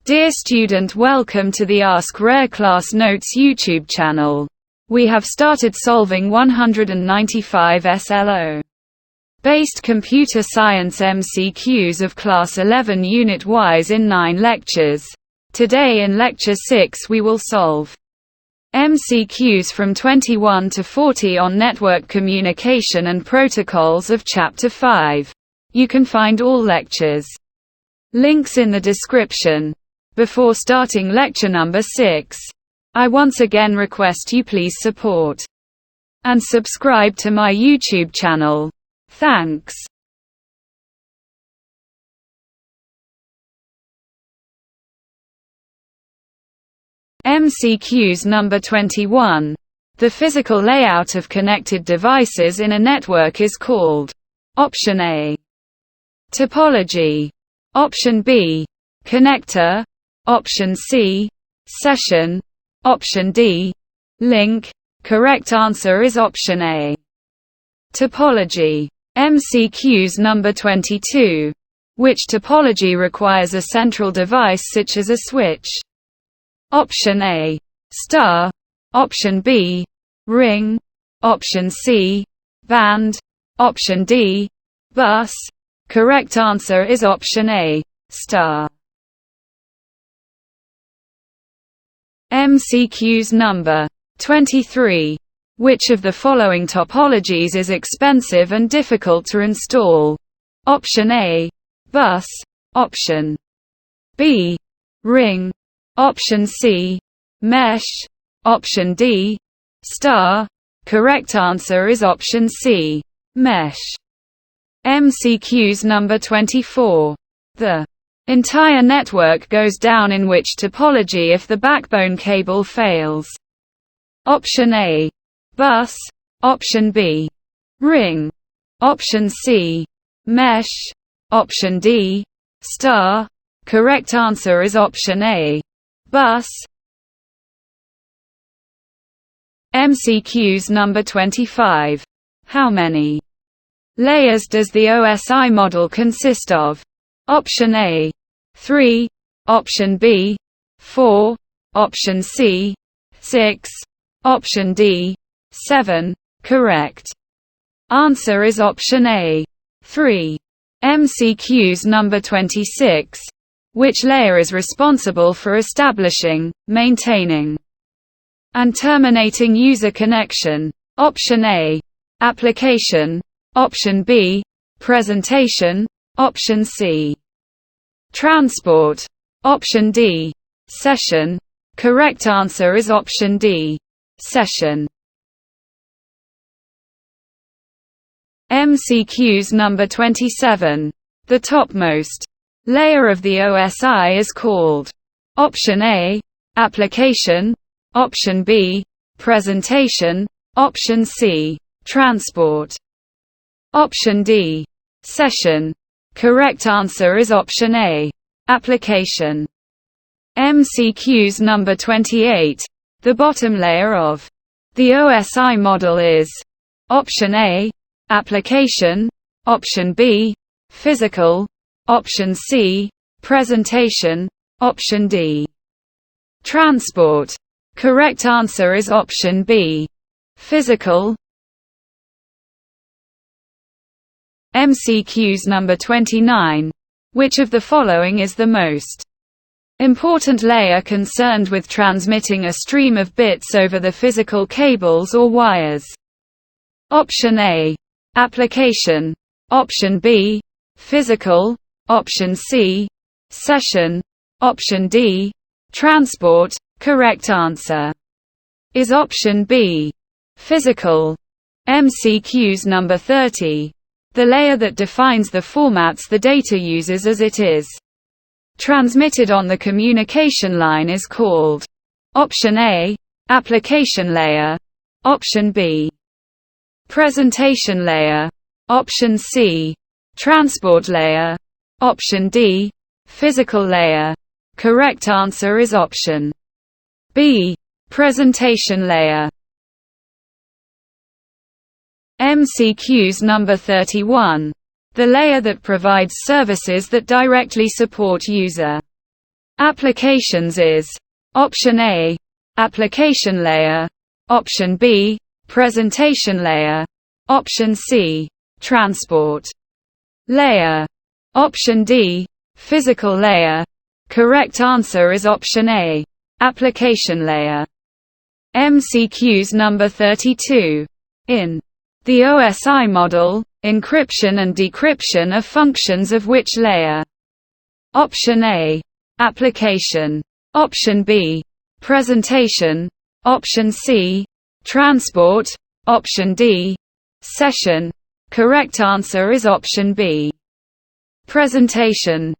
Dear student, welcome to the Ask Rare Class Notes YouTube channel. We have started solving 195 SLO Based Computer Science MCQs of Class 11 Unit-wise in 9 lectures. Today in Lecture 6 we will solve MCQs from 21 to 40 on network communication and protocols of Chapter 5. You can find all lectures links in the description. Before starting lecture number 6, I once again request you please support and subscribe to my YouTube channel. Thanks. MCQs number 21. The physical layout of connected devices in a network is called Option A, topology. Option B, connector. Option C, session. Option D, link. Correct answer is Option A, topology. MCQs number 22. Which topology requires a central device such as a switch? Option A, star. Option B, ring. Option C, band. Option D, bus. Correct answer is Option A, star. MCQs number 23. Which of the following topologies is expensive and difficult to install? Option A, bus. Option B, ring. Option C, mesh. Option D, star. Correct answer is Option C, mesh. MCQs number 24. The entire network goes down in which topology if the backbone cable fails? Option A, bus. Option B, ring. Option C, mesh. Option D, star. Correct answer is Option A, bus. MCQs number 25. How many layers does the OSI model consist of? Option A, 3. Option B, 4. Option C, 6. Option D, 7. Correct answer is Option A, 3. MCQs number 26. Which layer is responsible for establishing, maintaining, and terminating user connection? Option A, application. Option B, presentation. Option C, transport. Option D, session. Correct answer is Option D, session. MCQs number 27. The topmost layer of the OSI is called Option A, application. Option B, presentation. Option C, transport. Option D, session. Correct answer is Option A, application. MCQs number 28. The bottom layer of the OSI model is Option A, application. Option B, physical. Option C, presentation. Option D, transport. Correct answer is Option B, physical. MCQs number 29. Which of the following is the most important layer concerned with transmitting a stream of bits over the physical cables or wires? Option A, application. Option B, physical. Option C, session. Option D, transport. Correct answer is Option B, physical. MCQs number 30. The layer that defines the formats the data uses as it is transmitted on the communication line is called Option A, application layer. Option B, presentation layer. Option C, transport layer. Option D, physical layer. Correct answer is Option B, presentation layer. MCQs number 31. The layer that provides services that directly support user Applications is Option A, Application Layer, Option B, Presentation Layer, Option C, Transport Layer, Option D, Physical Layer. Correct answer is Option A, Application Layer. MCQs number 32. In the OSI model, encryption and decryption are functions of which layer? Option A, Application. Option B, Presentation. Option C, Transport. Option D, Session. Correct answer is Option B, Presentation.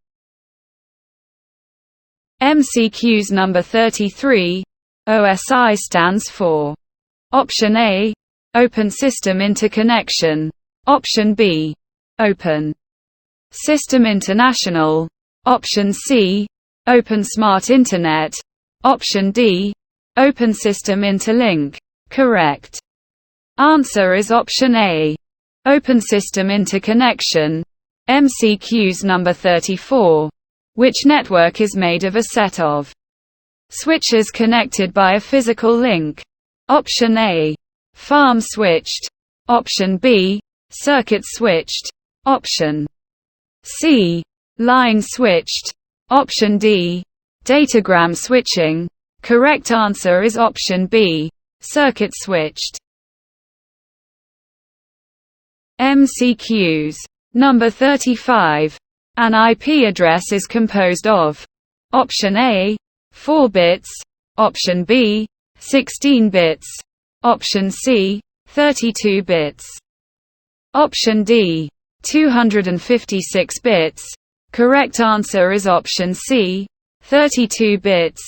MCQs number 33. OSI stands for Option A, Open System Interconnection. Option B, Open System International. Option C, Open Smart Internet. Option D, Open System Interlink. Correct answer is Option A, Open System Interconnection. MCQs number 34. Which network is made of a set of switches connected by a physical link? Option A, farm switched. Option B, circuit switched. Option C, line switched. Option D, datagram switching. Correct answer is Option B, circuit switched. MCQs number 35. An IP address is composed of Option A, 4 bits, Option B, 16 bits, Option C, 32 bits, Option D, 256 bits. Correct answer is Option C, 32 bits.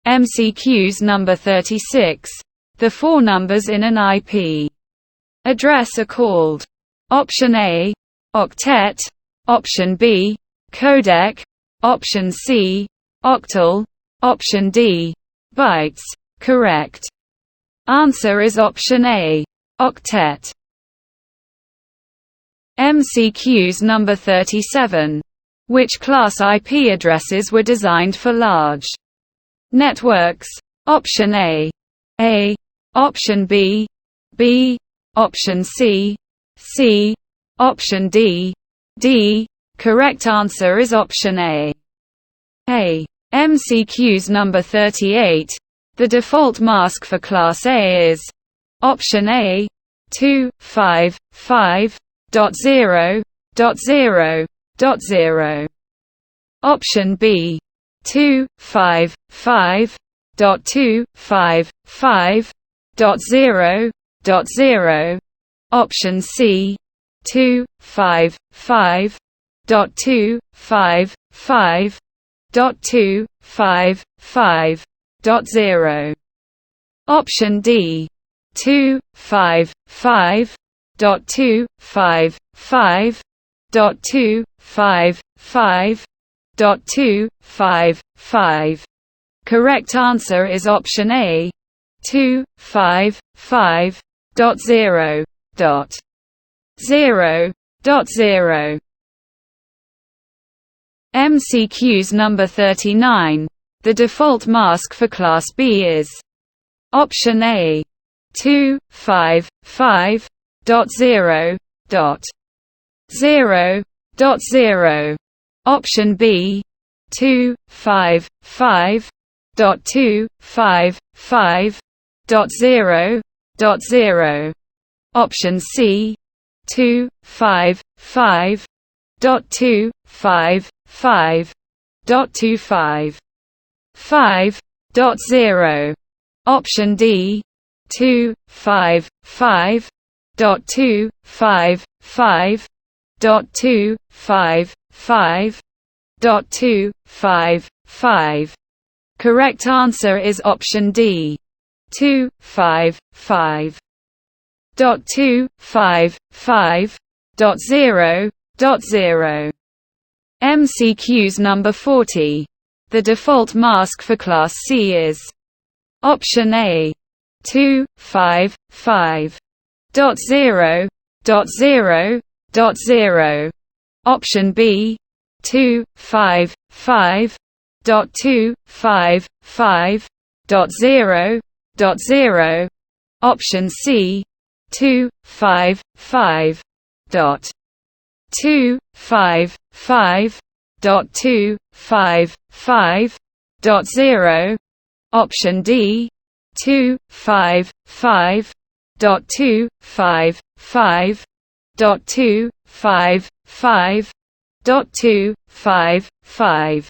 MCQs number 36. The four numbers in an IP address are called Option A, octet. Option B, codec. Option C, octal. Option D, bytes. Correct answer is Option A, octet. MCQs number 37. Which class IP addresses were designed for large networks? Option A, A. Option B, B. Option C, C. Option D, D. Correct answer is Option A, A. MCQs number 38. The default mask for Class A is Option A, 255.0.0.0. Option B, 255.255.0.0. Option C, 255.255.255.0. Option D, 255.255.255.255. Correct answer is Option A, 255.0.0.0. MCQs number 39. The default mask for Class B is Option A, 255.0.0.0. Option B, 255.255.0.0. Option C, 255.255.255.0. Option D, 255.255.255.255. Correct answer is Option D, 255.255.0.0. MCQs number 40. The default mask for Class C is Option A, 255.0.0.0. Option B, 255.0.0.0. 255.0.0, option C 255.255.0, option D 255.255.255.255.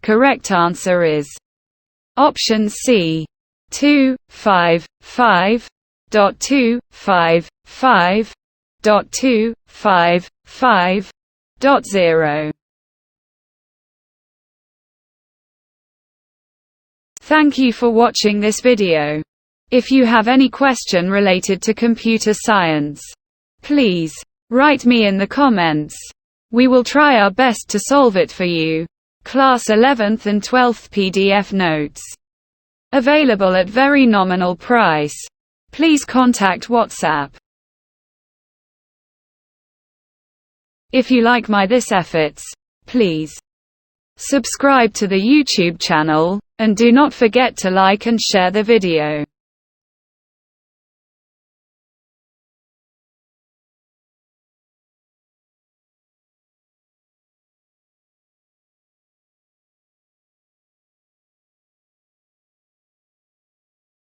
Correct answer is option C 255.255.255.0. Thank you for watching this video. If you have any question related to computer science, please write me in the comments. We will try our best to solve it for you. Class 11th and 12th PDF notes. Available at very nominal price. Please contact WhatsApp. If you like this efforts, please subscribe to the YouTube channel, and do not forget to like and share the video.